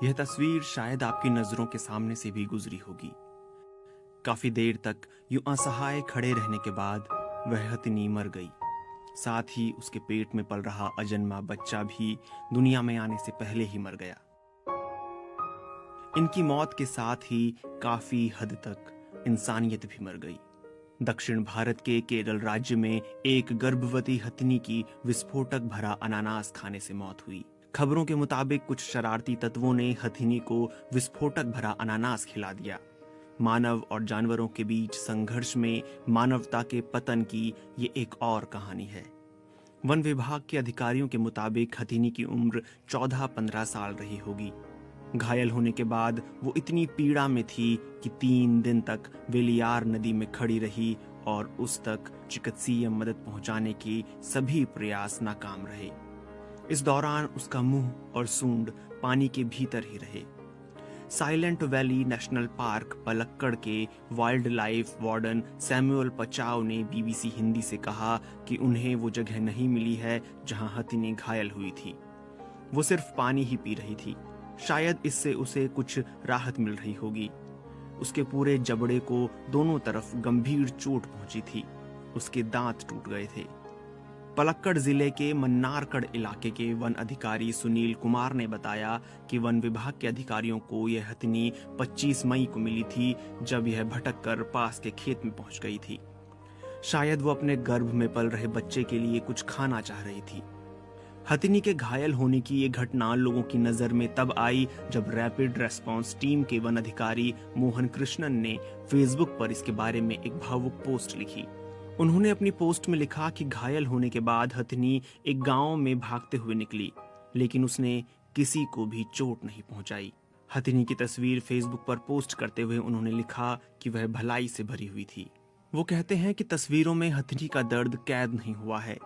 यह तस्वीर शायद आपकी नजरों के सामने से भी गुजरी होगी। काफी देर तक यूं असहाय खड़े रहने के बाद वह हथिनी मर गई। साथ ही उसके पेट में पल रहा अजन्मा बच्चा भी दुनिया में आने से पहले ही मर गया। इनकी मौत के साथ ही काफी हद तक इंसानियत भी मर गई। दक्षिण भारत के केरल राज्य में एक गर्भवती हथिनी की विस्फोटक भरा अनानास खाने से मौत हुई। खबरों के मुताबिक कुछ शरारती तत्वों ने हथिनी को विस्फोटक भरा अनानास खिला दिया। मानव और जानवरों के बीच संघर्ष में मानवता के पतन की ये एक और कहानी है। वन विभाग के अधिकारियों के मुताबिक हथिनी की उम्र 14-15 साल रही होगी। घायल होने के बाद वो इतनी पीड़ा में थी कि 3 दिन तक वेलियार नदी में खड़ी रही और उस तक चिकित्सीय मदद पहुंचाने के सभी प्रयास नाकाम रहे। इस दौरान उसका मुंह और सूंड पानी के भीतर ही रहे। Silent valley national park Palakkad के वाइल्ड लाइफ वार्डन सैमुअल पचाव ने बीबीसी हिंदी से कहा कि उन्हें वो जगह नहीं मिली है जहां हथिनी घायल हुई थी। वो सिर्फ पानी ही पी रही थी। शायद इससे उसे कुछ राहत मिल रही होगी। उसके पूरे जबड़े को दोनों तरफ गंभीर चोट पहुंची थी। उसके दांत टूट गए थे। पलक्कड़ जिले के मन्नारकड़ इलाके के वन अधिकारी सुनील कुमार ने बताया कि वन विभाग के अधिकारियों को यह हथिनी 25 मई को मिली थी, जब यह भटक कर पास के खेत में पहुंच गई थी। शायद वो अपने गर्भ में पल रहे बच्चे के लिए कुछ खाना चाह रही थी। हथिनी के घायल होने की ये घटना लोगों की नजर में तब आई जब रैपिड रेस्पॉन्स टीम के वन अधिकारी मोहन कृष्णन ने फेसबुक पर इसके बारे में एक भावुक पोस्ट लिखी। उन्होंने अपनी पोस्ट में लिखा कि घायल होने के बाद हथिनी एक गांव में भागते हुए निकली, लेकिन उसने किसी को भी चोट नहीं पहुंचाई। हथिनी की तस्वीर फेसबुक पर पोस्ट करते हुए उन्होंने लिखा कि वह भलाई से भरी हुई थी। वो कहते हैं कि तस्वीरों में हथिनी का दर्द कैद नहीं हुआ है।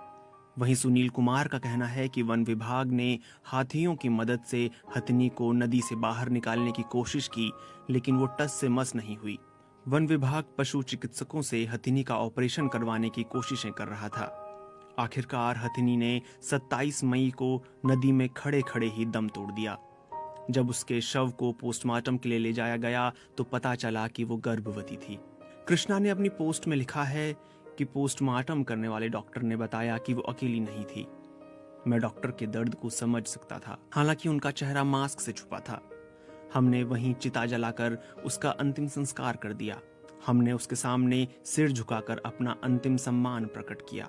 वहीं सुनील कुमार का कहना है कि वन विभाग ने हाथियों की मदद से हथिनी को नदी से बाहर निकालने की कोशिश की, लेकिन वो टस से मस नहीं हुई। वन विभाग पशु चिकित्सकों से हथिनी का ऑपरेशन करवाने की कोशिशें कर रहा था। आखिरकार हथिनी ने 27 मई को नदी में खड़े खड़े ही दम तोड़ दिया। जब उसके शव को पोस्टमार्टम के लिए ले जाया गया तो पता चला कि वो गर्भवती थी। कृष्णा ने अपनी पोस्ट में लिखा है कि पोस्टमार्टम करने वाले डॉक्टर ने बताया कि वो अकेली नहीं थी। मैं डॉक्टर के दर्द को समझ सकता था, हालांकि उनका चेहरा मास्क से छुपा था। हमने वहीं चिता जलाकर उसका अंतिम संस्कार कर दिया। हमने उसके सामने सिर झुकाकर अपना अंतिम सम्मान प्रकट किया।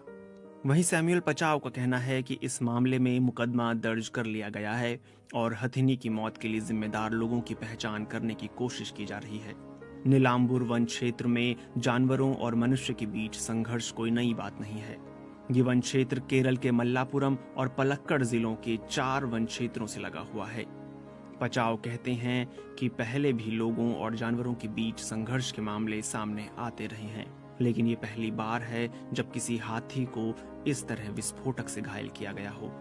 वहीं सैमुअल पचाव का कहना है कि इस मामले में मुकदमा दर्ज कर लिया गया है और हथिनी की मौत के लिए जिम्मेदार लोगों की पहचान करने की कोशिश की जा रही है। नीलांबूर वन क्षेत्र में जानवरों और मनुष्य के बीच संघर्ष कोई नई बात नहीं है। ये वन क्षेत्र केरल के मल्लापुरम और पलक्कड़ जिलों के 4 वन क्षेत्रों से लगा हुआ है। पचाव कहते हैं कि पहले भी लोगों और जानवरों के बीच संघर्ष के मामले सामने आते रहे हैं, लेकिन ये पहली बार है जब किसी हाथी को इस तरह विस्फोटक से घायल किया गया हो।